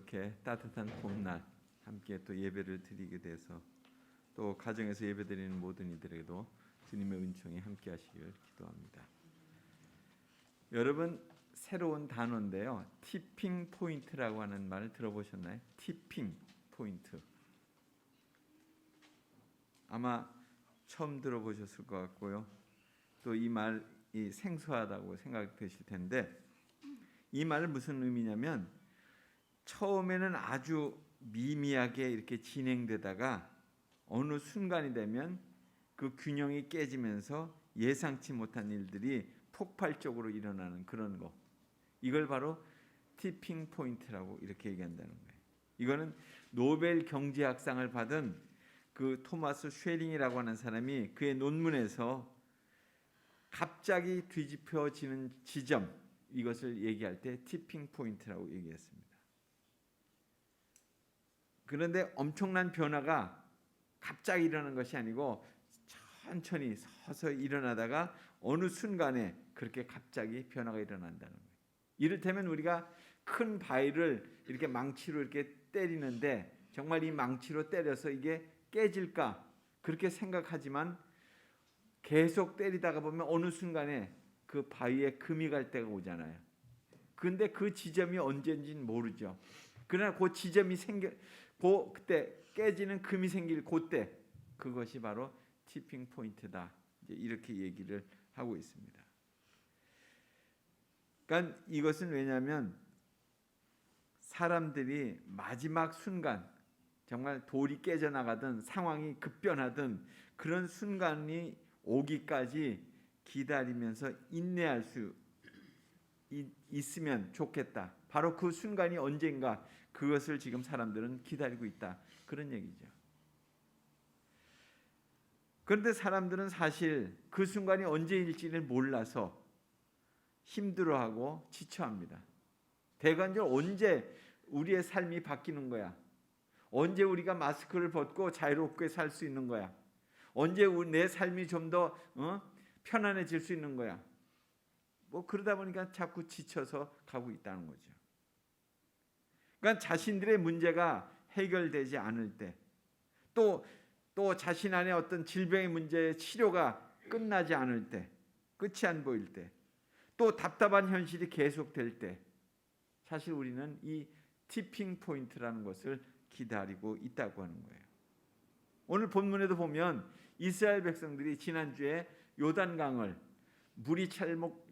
이렇게 따뜻한 봄날 함께 또 예배를 드리게 돼서 또 가정에서 예배드리는 모든 이들에게도 주님의 은총이 함께 하시길 기도합니다. 여러분, 새로운 단어인데요. 티핑 포인트라고 하는 말을 들어보셨나요? 티핑 포인트. 아마 처음 들어보셨을 것 같고요. 또 이 말이 생소하다고 생각되실 텐데, 이 말은 무슨 의미냐면 처음에는 아주 미미하게 이렇게 진행되다가 어느 순간이 되면 그 균형이 깨지면서 예상치 못한 일들이 폭발적으로 일어나는 그런 거. 이걸 바로 티핑 포인트라고 이렇게 얘기한다는 거예요. 이거는 노벨 경제학상을 받은 그 토마스 쉐링이라고 하는 사람이 그의 논문에서 갑자기 뒤집혀지는 지점, 이것을 얘기할 때 티핑 포인트라고 얘기했습니다. 그런데 엄청난 변화가 갑자기 일어나는 것이 아니고 천천히 서서히 일어나다가 어느 순간에 그렇게 갑자기 변화가 일어난다는 거예요. 이를테면 우리가 큰 바위를 이렇게 망치로 이렇게 때리는데 정말 이 망치로 때려서 이게 깨질까 그렇게 생각하지만 계속 때리다가 보면 어느 순간에 그 바위에 금이 갈 때가 오잖아요. 그런데 그 지점이 언제인지는 모르죠. 그러나 그 지점이 그때 깨지는 금이 생길 그때, 그것이 바로 티핑 포인트다. 이렇게 얘기를 하고 있습니다. 그러니까 이것은 왜냐하면 사람들이 마지막 순간, 정말 돌이 깨져나가든 상황이 급변하든 그런 순간이 오기까지 기다리면서 인내할 수 있으면 좋겠다. 바로 그 순간이 언젠가, 그것을 지금 사람들은 기다리고 있다. 그런 얘기죠. 그런데 사람들은 사실 그 순간이 언제일지를 몰라서 힘들어하고 지쳐합니다. 대관적으로 언제 우리의 삶이 바뀌는 거야? 언제 우리가 마스크를 벗고 자유롭게 살 수 있는 거야? 언제 내 삶이 좀 더 편안해질 수 있는 거야? 뭐 그러다 보니까 자꾸 지쳐서 가고 있다는 거죠. 그러니까 자신들의 문제가 해결되지 않을 때, 또 자신 안에 어떤 질병의 문제의 치료가 끝나지 않을 때, 끝이 안 보일 때, 또 답답한 현실이 계속될 때, 사실 우리는 이 티핑 포인트라는 것을 기다리고 있다고 하는 거예요. 오늘 본문에도 보면 이스라엘 백성들이 지난주에 요단강을, 물이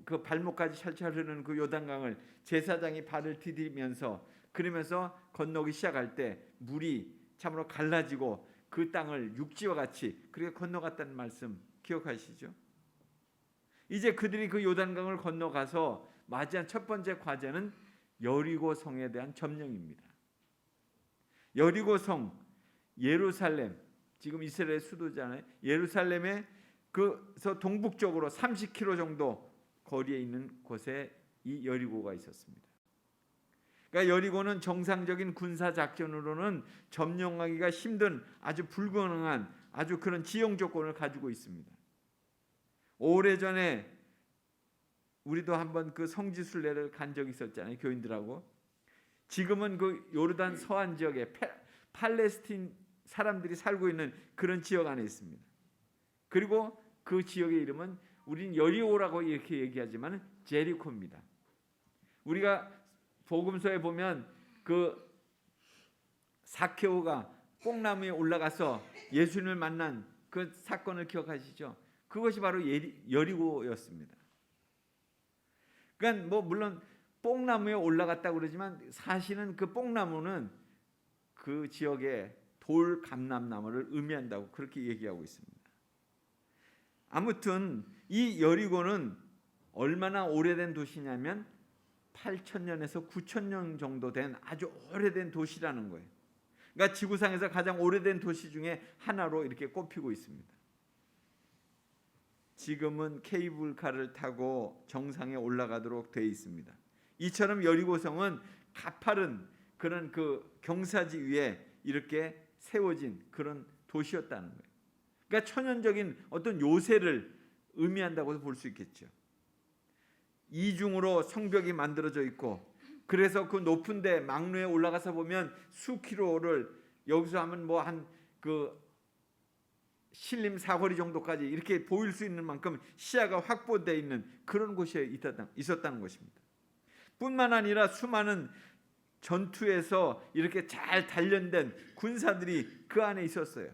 그 발목까지 찰찰 흐르는 그 요단강을 제사장이 발을 디디면서 그러면서 건너기 시작할 때 물이 참으로 갈라지고 그 땅을 육지와 같이 그렇게 건너갔다는 말씀 기억하시죠? 이제 그들이 그 요단강을 건너가서 맞이한 첫 번째 과제는 여리고 성에 대한 점령입니다. 여리고 성, 예루살렘, 지금 이스라엘의 수도잖아요. 예루살렘의 그서 동북쪽으로 30km 정도 거리에 있는 곳에 이 여리고가 있었습니다. 그러니까 여리고는 정상적인 군사 작전으로는 점령하기가 힘든 아주 불가능한 아주 그런 지형 조건을 가지고 있습니다. 오래전에 우리도 한번 그 성지순례를 간 적이 있었잖아요, 교인들하고. 지금은 그 요르단 서안 지역에 팔레스틴 사람들이 살고 있는 그런 지역 안에 있습니다. 그리고 그 지역의 이름은 우리는 여리고라고 이렇게 얘기하지만 제리코입니다. 우리가 복음서에 보면 그 사케오가 뽕나무에 올라가서 예수님을 만난 그 사건을 기억하시죠? 그것이 바로 여리고였습니다. 그러니까 뭐 물론 뽕나무에 올라갔다고 그러지만 사실은 그 뽕나무는 그 지역의 돌 감람나무를 의미한다고 그렇게 얘기하고 있습니다. 아무튼 이 여리고는 얼마나 오래된 도시냐면 8,000년에서 9,000년 정도 된 아주 오래된 도시라는 거예요. 그러니까 지구상에서 가장 오래된 도시 중에 하나로 이렇게 꼽히고 있습니다. 지금은 케이블카를 타고 정상에 올라가도록 되어 있습니다. 이처럼 여리고성은 가파른 그런 그 경사지 위에 이렇게 세워진 그런 도시였다는 거예요. 그러니까 천연적인 어떤 요새를 의미한다고 볼 수 있겠죠. 이중으로 성벽이 만들어져 있고 그래서 그 높은데 망루에 올라가서 보면 수킬로를 여기서 하면 뭐 한 그 신림 사거리 정도까지 이렇게 보일 수 있는 만큼 시야가 확보되어 있는 그런 곳이 있었다는 것입니다. 뿐만 아니라 수많은 전투에서 이렇게 잘 단련된 군사들이 그 안에 있었어요.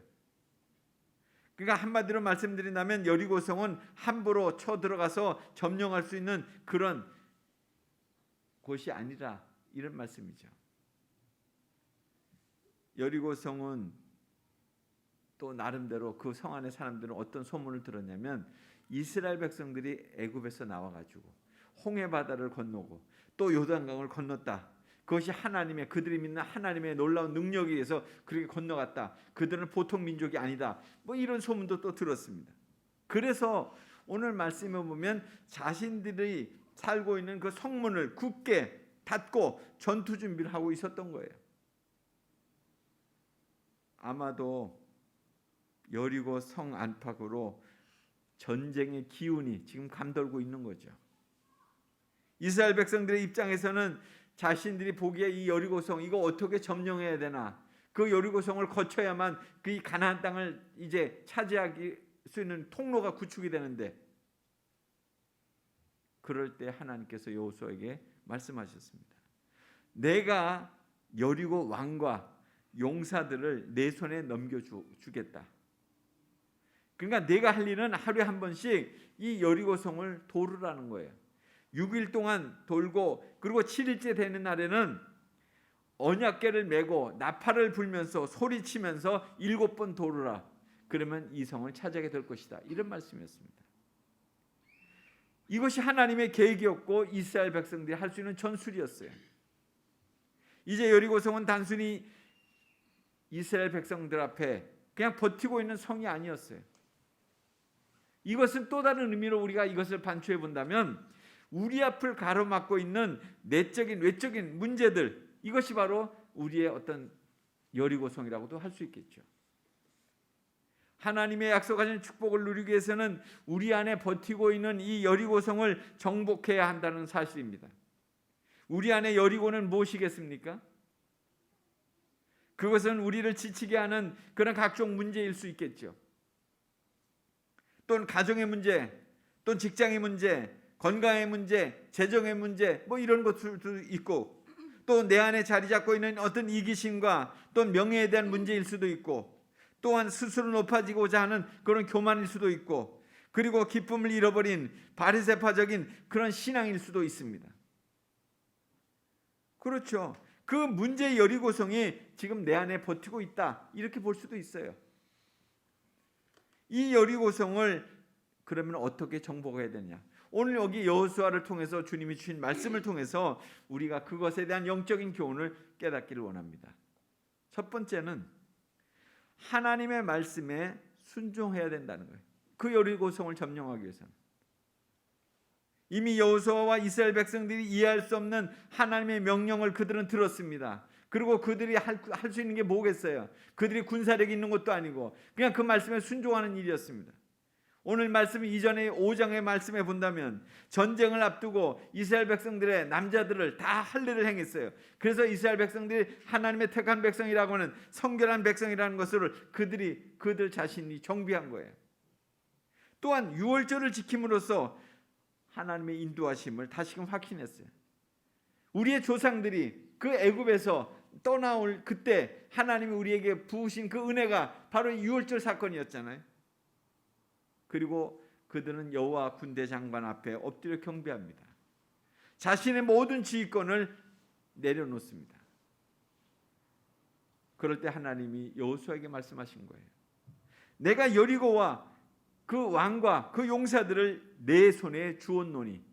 그러니까 한마디로 말씀드린다면 여리고성은 함부로 쳐들어가서 점령할 수 있는 그런 곳이 아니라 이런 말씀이죠. 여리고성은 또 나름대로 그 성 안의 사람들은 어떤 소문을 들었냐면 이스라엘 백성들이 애굽에서 나와가지고 홍해 바다를 건너고 또 요단강을 건넜다. 그것이 하나님의, 그들이 믿는 하나님의 놀라운 능력에 의해서 그렇게 건너갔다. 그들은 보통 민족이 아니다. 뭐 이런 소문도 또 들었습니다. 그래서 오늘 말씀에 보면 자신들이 살고 있는 그 성문을 굳게 닫고 전투 준비를 하고 있었던 거예요. 아마도 여리고 성 안팎으로 전쟁의 기운이 지금 감돌고 있는 거죠. 이스라엘 백성들의 입장에서는 자신들이 보기에 이 여리고성 이거 어떻게 점령해야 되나, 그 여리고성을 거쳐야만 그 가나안 땅을 이제 차지할 수 있는 통로가 구축이 되는데, 그럴 때 하나님께서 여호수아에게 말씀하셨습니다. 내가 여리고 왕과 용사들을 내 손에 넘겨주겠다. 그러니까 내가 할 일은 하루에 한 번씩 이 여리고성을 도르라는 거예요. 6일 동안 돌고, 그리고 7일째 되는 날에는 언약궤를 메고 나팔을 불면서 소리치면서 7번 도르라. 그러면 이 성을 차지하게 될 것이다. 이런 말씀이었습니다. 이것이 하나님의 계획이었고 이스라엘 백성들이 할 수 있는 전술이었어요. 이제 여리고성은 단순히 이스라엘 백성들 앞에 그냥 버티고 있는 성이 아니었어요. 이것은 또 다른 의미로 우리가 이것을 반추해 본다면 우리 앞을 가로막고 있는 내적인 외적인 문제들, 이것이 바로 우리의 어떤 여리고성이라고도 할 수 있겠죠. 하나님의 약속하신 축복을 누리기 위해서는 우리 안에 버티고 있는 이 여리고성을 정복해야 한다는 사실입니다. 우리 안에 여리고는 무엇이겠습니까? 그것은 우리를 지치게 하는 그런 각종 문제일 수 있겠죠. 또는 가정의 문제, 또는 직장의 문제, 건강의 문제, 재정의 문제, 뭐 이런 것들도 있고, 또 내 안에 자리 잡고 있는 어떤 이기심과 또 명예에 대한 문제일 수도 있고, 또한 스스로 높아지고자 하는 그런 교만일 수도 있고, 그리고 기쁨을 잃어버린 바리새파적인 그런 신앙일 수도 있습니다. 그렇죠. 그 문제의 여리고성이 지금 내 안에 버티고 있다, 이렇게 볼 수도 있어요. 이 여리고성을 그러면 어떻게 정복해야 되냐? 오늘 여기 여호수아를 통해서 주님이 주신 말씀을 통해서 우리가 그것에 대한 영적인 교훈을 깨닫기를 원합니다. 첫 번째는 하나님의 말씀에 순종해야 된다는 거예요. 그 여리고성을 점령하기 위해서는. 이미 여호수아와 이스라엘 백성들이 이해할 수 없는 하나님의 명령을 그들은 들었습니다. 그리고 그들이 할 수 있는 게 뭐겠어요? 그들이 군사력이 있는 것도 아니고 그냥 그 말씀에 순종하는 일이었습니다. 오늘 말씀 이전에 5장의 말씀에 본다면 전쟁을 앞두고 이스라엘 백성들의 남자들을 다 할례를 행했어요. 그래서 이스라엘 백성들이 하나님의 택한 백성이라고 하는 성결한 백성이라는 것을 그들 자신이 정비한 거예요. 또한 유월절을 지킴으로써 하나님의 인도하심을 다시금 확인했어요. 우리의 조상들이 그 애굽에서 떠나올 그때 하나님이 우리에게 부으신 그 은혜가 바로 유월절 사건이었잖아요. 그리고 그들은 여호와 군대 장관 앞에 엎드려 경배합니다. 자신의 모든 지휘권을 내려놓습니다. 그럴 때 하나님이 여호수아에게 말씀하신 거예요. 내가 여리고와 그 왕과 그 용사들을 내 손에 주었노니,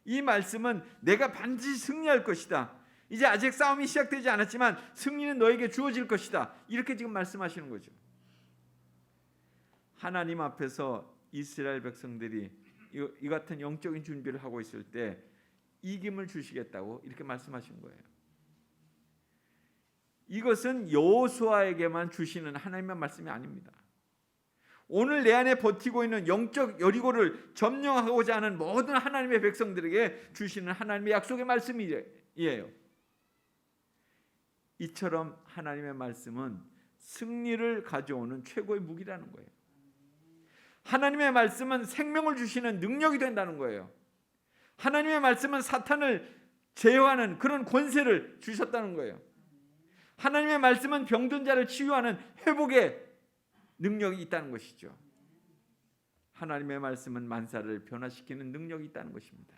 이 말씀은 내가 반드시 승리할 것이다. 이제 아직 싸움이 시작되지 않았지만 승리는 너에게 주어질 것이다. 이렇게 지금 말씀하시는 거죠. 하나님 앞에서 이스라엘 백성들이 이 같은 영적인 준비를 하고 있을 때 이김을 주시겠다고 이렇게 말씀하신 거예요. 이것은 여호수아에게만 주시는 하나님의 말씀이 아닙니다. 오늘 내 안에 버티고 있는 영적 여리고를 점령하고자 하는 모든 하나님의 백성들에게 주시는 하나님의 약속의 말씀이에요. 이처럼 하나님의 말씀은 승리를 가져오는 최고의 무기라는 거예요. 하나님의 말씀은 생명을 주시는 능력이 된다는 거예요. 하나님의 말씀은 사탄을 제어하는 그런 권세를 주셨다는 거예요. 하나님의 말씀은 병든 자를 치유하는 회복의 능력이 있다는 것이죠. 하나님의 말씀은 만사를 변화시키는 능력이 있다는 것입니다.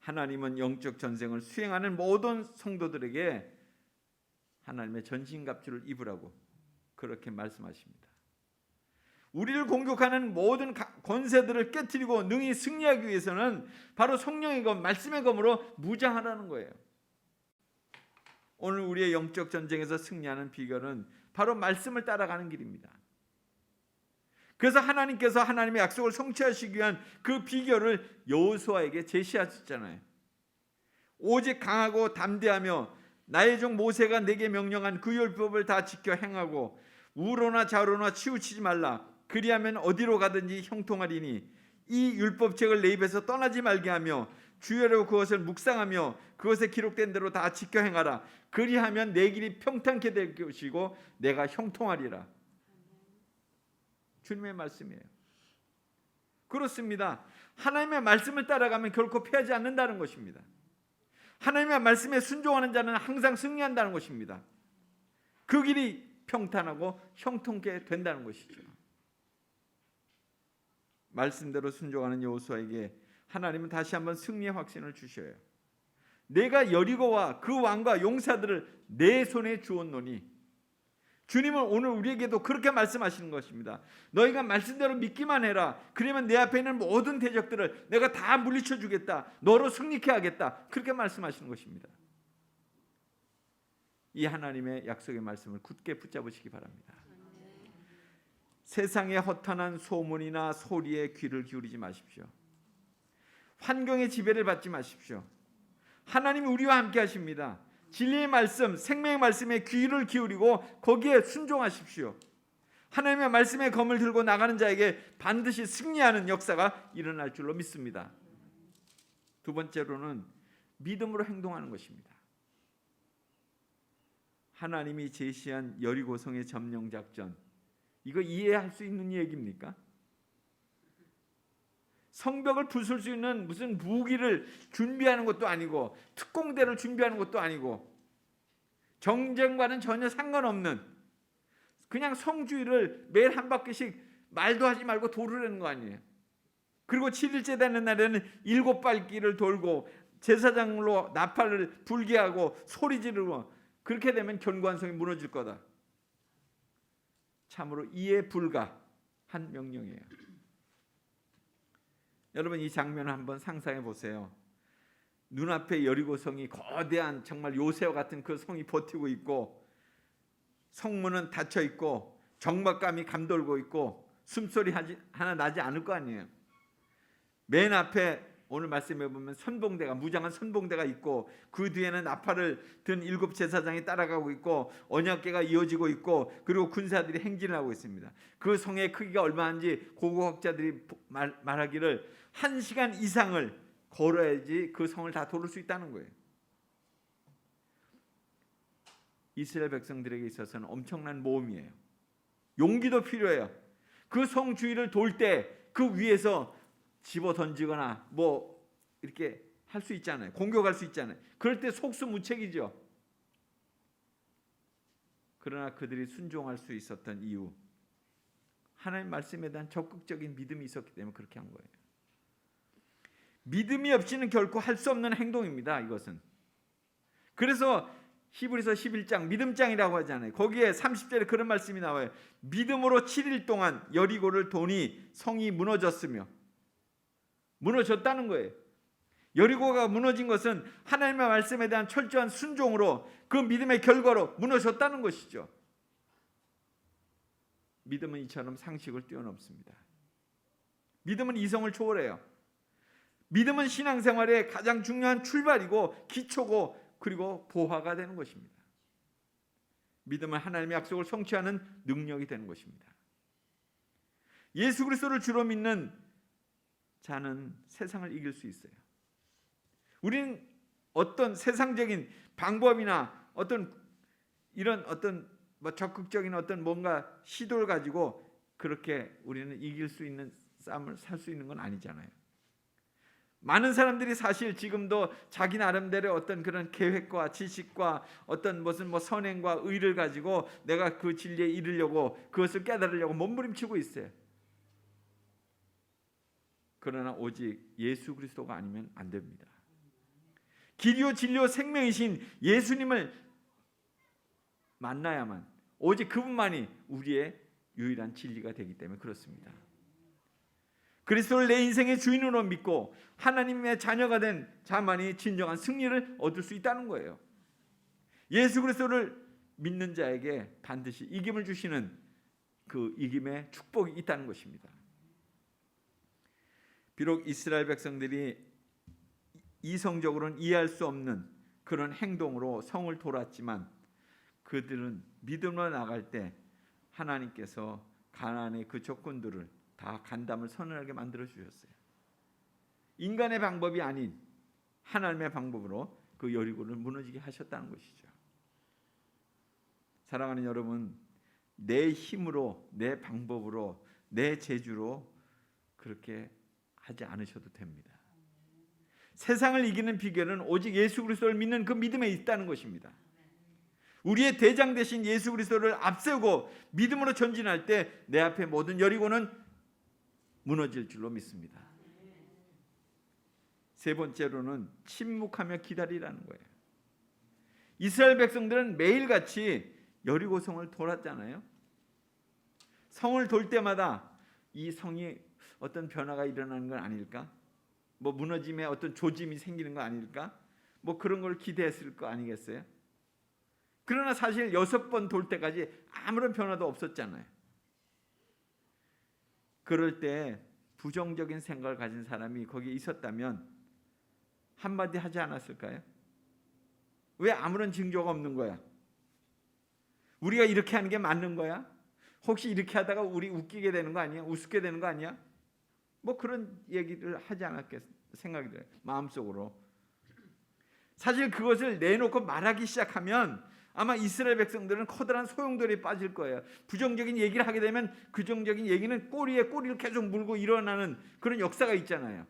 하나님은 영적 전쟁을 수행하는 모든 성도들에게 하나님의 전신갑주를 입으라고 그렇게 말씀하십니다. 우리를 공격하는 모든 권세들을 깨트리고 능히 승리하기 위해서는 바로 성령의 검, 말씀의 검으로 무장하라는 거예요. 오늘 우리의 영적 전쟁에서 승리하는 비결은 바로 말씀을 따라가는 길입니다. 그래서 하나님께서 하나님의 약속을 성취하시기 위한 그 비결을 여호수아에게 제시하셨잖아요. 오직 강하고 담대하며 나의 종 모세가 내게 명령한 그 율법을 다 지켜 행하고 우로나 좌로나 치우치지 말라. 그리하면 어디로 가든지 형통하리니 이 율법책을 내 입에서 떠나지 말게 하며 주야로 그것을 묵상하며 그것에 기록된 대로 다 지켜 행하라. 그리하면 내 길이 평탄케 될 것이고 내가 형통하리라. 주님의 말씀이에요. 그렇습니다. 하나님의 말씀을 따라가면 결코 패하지 않는다는 것입니다. 하나님의 말씀에 순종하는 자는 항상 승리한다는 것입니다. 그 길이 평탄하고 형통케 된다는 것이죠. 말씀대로 순종하는 여호수아에게 하나님은 다시 한번 승리의 확신을 주셔요. 내가 여리고와 그 왕과 용사들을 내 손에 주었노니, 주님은 오늘 우리에게도 그렇게 말씀하시는 것입니다. 너희가 말씀대로 믿기만 해라. 그러면 내 앞에 있는 모든 대적들을 내가 다 물리쳐 주겠다. 너로 승리케 하겠다. 그렇게 말씀하시는 것입니다. 이 하나님의 약속의 말씀을 굳게 붙잡으시기 바랍니다. 세상의 허탄한 소문이나 소리에 귀를 기울이지 마십시오. 환경의 지배를 받지 마십시오. 하나님이 우리와 함께 하십니다. 진리의 말씀, 생명의 말씀에 귀를 기울이고 거기에 순종하십시오. 하나님의 말씀의 검을 들고 나가는 자에게 반드시 승리하는 역사가 일어날 줄로 믿습니다. 두 번째로는 믿음으로 행동하는 것입니다. 하나님이 제시한 여리고성의 점령 작전, 이거 이해할 수 있는 얘기입니까? 성벽을 부술 수 있는 무슨 무기를 준비하는 것도 아니고 특공대를 준비하는 것도 아니고 정쟁과는 전혀 상관없는 그냥 성주위를 매일 한 바퀴씩 말도 하지 말고 도르라는 거 아니에요. 그리고 7일째 되는 날에는 7바퀴를 돌고 제사장으로 나팔을 불게 하고 소리 지르고, 그렇게 되면 견고한 성이 무너질 거다. 참으로 이해 불가한 명령이에요. 여러분, 이 장면을 한번 상상해 보세요. 눈앞에 여리고성이 거대한 정말 요새와 같은 그 성이 버티고 있고, 성문은 닫혀 있고 적막감이 감돌고 있고 숨소리 하나 나지 않을 거 아니에요. 맨 앞에 오늘 말씀해 보면 선봉대가, 무장한 선봉대가 있고 그 뒤에는 나팔을 든 7 제사장이 따라가고 있고 언약궤가 이어지고 있고 그리고 군사들이 행진을 하고 있습니다. 그 성의 크기가 얼마인지 고고학자들이 말하기를 1시간 이상을 걸어야지 그 성을 다 도를 수 있다는 거예요. 이스라엘 백성들에게 있어서는 엄청난 모험이에요. 용기도 필요해요. 그 성 주위를 돌 때 그 위에서 집어 던지거나 뭐 이렇게 할 수 있잖아요. 공격할 수 있잖아요. 그럴 때 속수무책이죠. 그러나 그들이 순종할 수 있었던 이유, 하나님 말씀에 대한 적극적인 믿음이 있었기 때문에 그렇게 한 거예요. 믿음이 없이는 결코 할 수 없는 행동입니다. 이것은. 그래서 히브리서 11장 믿음장이라고 하잖아요. 거기에 30절에 그런 말씀이 나와요. 믿음으로 7일 동안 여리고를 도니 성이 무너졌으며, 무너졌다는 거예요. 여리고가 무너진 것은 하나님의 말씀에 대한 철저한 순종으로, 그 믿음의 결과로 무너졌다는 것이죠. 믿음은 이처럼 상식을 뛰어넘습니다. 믿음은 이성을 초월해요. 믿음은 신앙생활의 가장 중요한 출발이고 기초고 그리고 보화가 되는 것입니다. 믿음은 하나님의 약속을 성취하는 능력이 되는 것입니다. 예수 그리스도를 주로 믿는 자는 세상을 이길 수 있어요. 우리는 어떤 세상적인 방법이나 어떤 이런 어떤 적극적인 어떤 뭔가 시도를 가지고 그렇게 우리는 이길 수 있는 싸움을 살 수 있는 건 아니잖아요. 많은 사람들이 사실 지금도 자기 나름대로 어떤 그런 계획과 지식과 어떤 무슨 선행과 의를 가지고 내가 그 진리에 이르려고 그것을 깨달으려고 몸부림치고 있어요. 그러나 오직 예수 그리스도가 아니면 안 됩니다. 길이요 진리요 생명이신 예수님을 만나야만, 오직 그분만이 우리의 유일한 진리가 되기 때문에 그렇습니다. 그리스도를 내 인생의 주인으로 믿고 하나님의 자녀가 된 자만이 진정한 승리를 얻을 수 있다는 거예요. 예수 그리스도를 믿는 자에게 반드시 이김을 주시는 그 이김의 축복이 있다는 것입니다. 비록 이스라엘 백성들이 이성적으로는 이해할 수 없는 그런 행동으로 성을 돌았지만 그들은 믿음으로 나갈 때 하나님께서 가나안의 그 적군들을 다 간담을 선언하게 만들어 주셨어요. 인간의 방법이 아닌 하나님의 방법으로 그 여리고를 무너지게 하셨다는 것이죠. 사랑하는 여러분, 내 힘으로, 내 방법으로, 내 재주로 그렇게 하지 않으셔도 됩니다. 세상을 이기는 비결은 오직 예수 그리스도를 믿는 그 믿음에 있다는 것입니다. 우리의 대장 되신 예수 그리스도를 앞세우고 믿음으로 전진할 때 내 앞에 모든 여리고는 무너질 줄로 믿습니다. 세 번째로는 침묵하며 기다리라는 거예요. 이스라엘 백성들은 매일같이 여리고 성을 돌았잖아요. 성을 돌 때마다 이 성이 어떤 변화가 일어나는 건 아닐까? 무너짐에 어떤 조짐이 생기는 거 아닐까? 그런 걸 기대했을 거 아니겠어요? 그러나 사실 6번 돌 때까지 아무런 변화도 없었잖아요. 그럴 때 부정적인 생각을 가진 사람이 거기에 있었다면 한마디 하지 않았을까요? 왜 아무런 징조가 없는 거야? 우리가 이렇게 하는 게 맞는 거야? 혹시 이렇게 하다가 우리 웃기게 되는 거 아니야? 우습게 되는 거 아니야? 그런 얘기를 하지 않았겠 생각이 들어요. 마음속으로. 사실 그것을 내놓고 말하기 시작하면 아마 이스라엘 백성들은 커다란 소용돌이에 빠질 거예요. 부정적인 얘기를 하게 되면 부정적인 얘기는 꼬리에 꼬리를 계속 물고 일어나는 그런 역사가 있잖아요.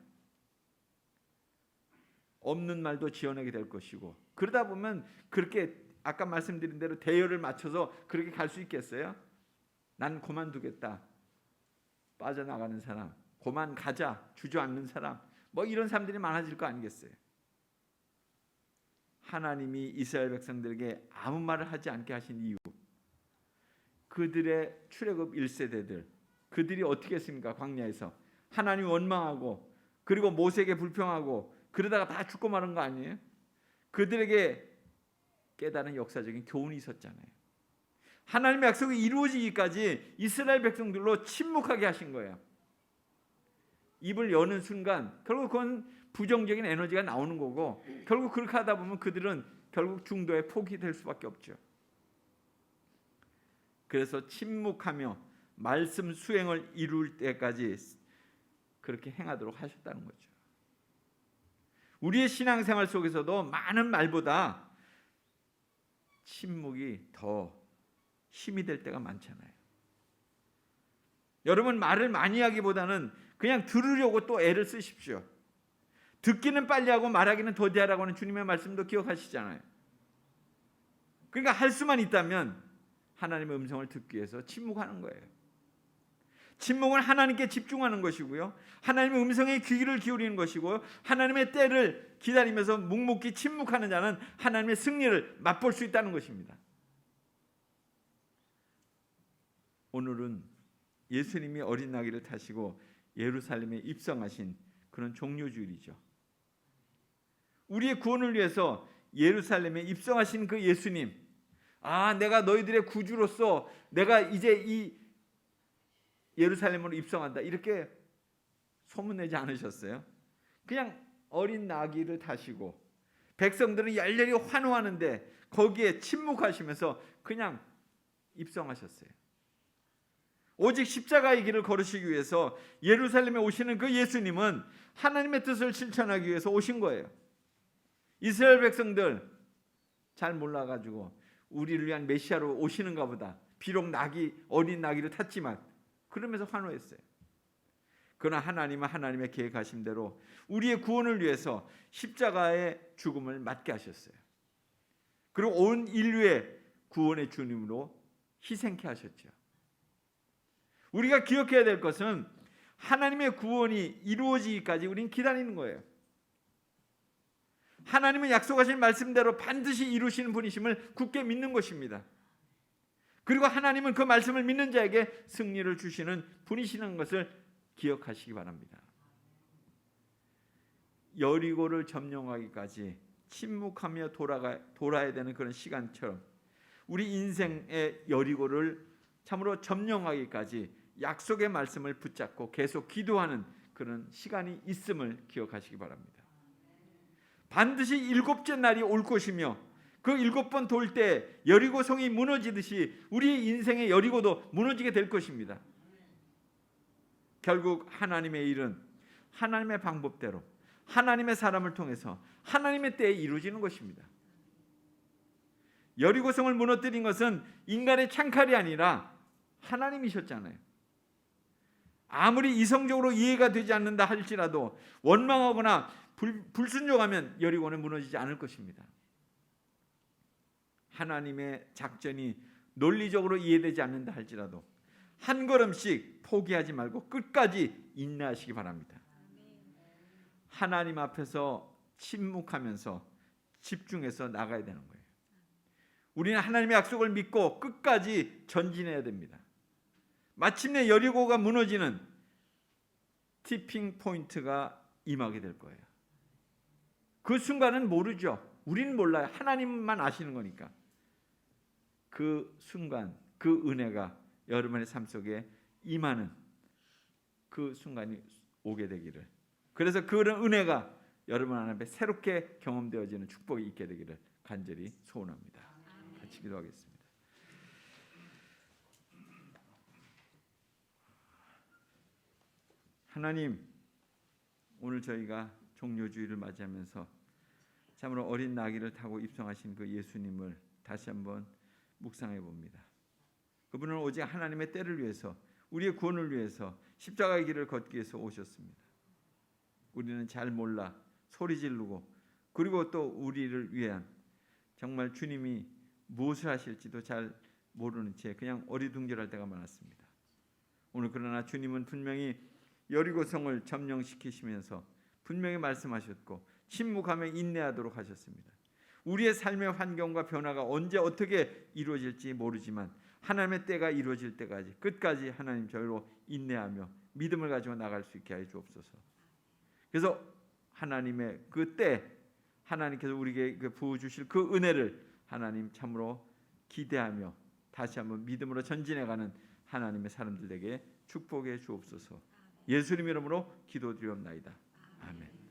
없는 말도 지어내게 될 것이고, 그러다 보면 그렇게 아까 말씀드린 대로 대열을 맞춰서 그렇게 갈 수 있겠어요? 난 그만두겠다. 빠져나가는 사람, 그만 가자, 주저앉는 사람, 이런 사람들이 많아질 거 아니겠어요? 하나님이 이스라엘 백성들에게 아무 말을 하지 않게 하신 이유, 그들의 출애굽 1세대들 그들이 어떻게 했습니까? 광야에서 하나님 원망하고 그리고 모세에게 불평하고 그러다가 다 죽고 마는 거 아니에요? 그들에게 깨달은 역사적인 교훈이 있었잖아요. 하나님의 약속이 이루어지기까지 이스라엘 백성들로 침묵하게 하신 거예요. 입을 여는 순간 결국 그건 부정적인 에너지가 나오는 거고, 결국 그렇게 하다 보면 그들은 결국 중도에 포기될 수밖에 없죠. 그래서 침묵하며 말씀 수행을 이룰 때까지 그렇게 행하도록 하셨다는 거죠. 우리의 신앙생활 속에서도 많은 말보다 침묵이 더 힘이 될 때가 많잖아요. 여러분, 말을 많이 하기보다는 그냥 들으려고 또 애를 쓰십시오. 듣기는 빨리 하고 말하기는 더디하라고 하는 주님의 말씀도 기억하시잖아요. 그러니까 할 수만 있다면 하나님의 음성을 듣기 위해서 침묵하는 거예요. 침묵은 하나님께 집중하는 것이고요, 하나님의 음성에 귀를 기울이는 것이고요, 하나님의 때를 기다리면서 묵묵히 침묵하는 자는 하나님의 승리를 맛볼 수 있다는 것입니다. 오늘은 예수님이 어린 나귀를 타시고 예루살렘에 입성하신 그런 종료주일이죠. 우리의 구원을 위해서 예루살렘에 입성하신 그 예수님, 내가 너희들의 구주로서 내가 이제 이 예루살렘으로 입성한다, 이렇게 소문내지 않으셨어요? 그냥 어린 나귀를 타시고 백성들은 열렬히 환호하는데 거기에 침묵하시면서 그냥 입성하셨어요. 오직 십자가의 길을 걸으시기 위해서 예루살렘에 오시는 그 예수님은 하나님의 뜻을 실천하기 위해서 오신 거예요. 이스라엘 백성들 잘 몰라가지고 우리를 위한 메시아로 오시는가 보다, 비록 어린 나귀를 탔지만 그러면서 환호했어요. 그러나 하나님은 하나님의 계획하신 대로 우리의 구원을 위해서 십자가의 죽음을 맞게 하셨어요. 그리고 온 인류의 구원의 주님으로 희생케 하셨죠. 우리가 기억해야 될 것은 하나님의 구원이 이루어지기까지 우리는 기다리는 거예요. 하나님은 약속하신 말씀대로 반드시 이루시는 분이심을 굳게 믿는 것입니다. 그리고 하나님은 그 말씀을 믿는 자에게 승리를 주시는 분이시라는 것을 기억하시기 바랍니다. 여리고를 점령하기까지 침묵하며 돌아야 되는 그런 시간처럼 우리 인생의 여리고를 참으로 점령하기까지 약속의 말씀을 붙잡고 계속 기도하는 그런 시간이 있음을 기억하시기 바랍니다. 반드시 7째 날이 올 것이며 그 7번 돌 때 여리고 성이 무너지듯이 우리 인생의 여리고도 무너지게 될 것입니다. 결국 하나님의 일은 하나님의 방법대로 하나님의 사람을 통해서 하나님의 때에 이루어지는 것입니다. 여리고 성을 무너뜨린 것은 인간의 창칼이 아니라 하나님이셨잖아요. 아무리 이성적으로 이해가 되지 않는다 할지라도 원망하거나 불순종하면 여리고는 무너지지 않을 것입니다. 하나님의 작전이 논리적으로 이해되지 않는다 할지라도 한 걸음씩 포기하지 말고 끝까지 인내하시기 바랍니다. 하나님 앞에서 침묵하면서 집중해서 나가야 되는 거예요. 우리는 하나님의 약속을 믿고 끝까지 전진해야 됩니다. 마침내 여리고가 무너지는 티핑 포인트가 임하게 될 거예요. 그 순간은 모르죠. 우리는 몰라요. 하나님만 아시는 거니까. 그 순간, 그 은혜가 여러분의 삶 속에 임하는 그 순간이 오게 되기를, 그래서 그런 은혜가 여러분 안에 새롭게 경험되어지는 축복이 있게 되기를 간절히 소원합니다. 같이 기도하겠습니다. 하나님, 오늘 저희가 종료주의를 맞이하면서 참으로 어린 나귀를 타고 입성하신 그 예수님을 다시 한번 묵상해 봅니다. 그분은 오직 하나님의 때를 위해서, 우리의 구원을 위해서 십자가의 길을 걷기 위해서 오셨습니다. 우리는 잘 몰라 소리 지르고, 그리고 또 우리를 위한 정말 주님이 무엇을 하실지도 잘 모르는 채 그냥 어리둥절할 때가 많았습니다. 오늘 그러나 주님은 분명히 여리고성을 점령시키시면서 분명히 말씀하셨고 침묵하며 인내하도록 하셨습니다. 우리의 삶의 환경과 변화가 언제 어떻게 이루어질지 모르지만 하나님의 때가 이루어질 때까지 끝까지 하나님 저희로 인내하며 믿음을 가지고 나갈 수 있게 하여 주옵소서. 그래서 하나님의 그 때, 하나님께서 우리에게 부어주실 그 은혜를 하나님 참으로 기대하며 다시 한번 믿음으로 전진해가는 하나님의 사람들에게 축복해 주옵소서. 예수님 이름으로 기도드리옵나이다. 아멘.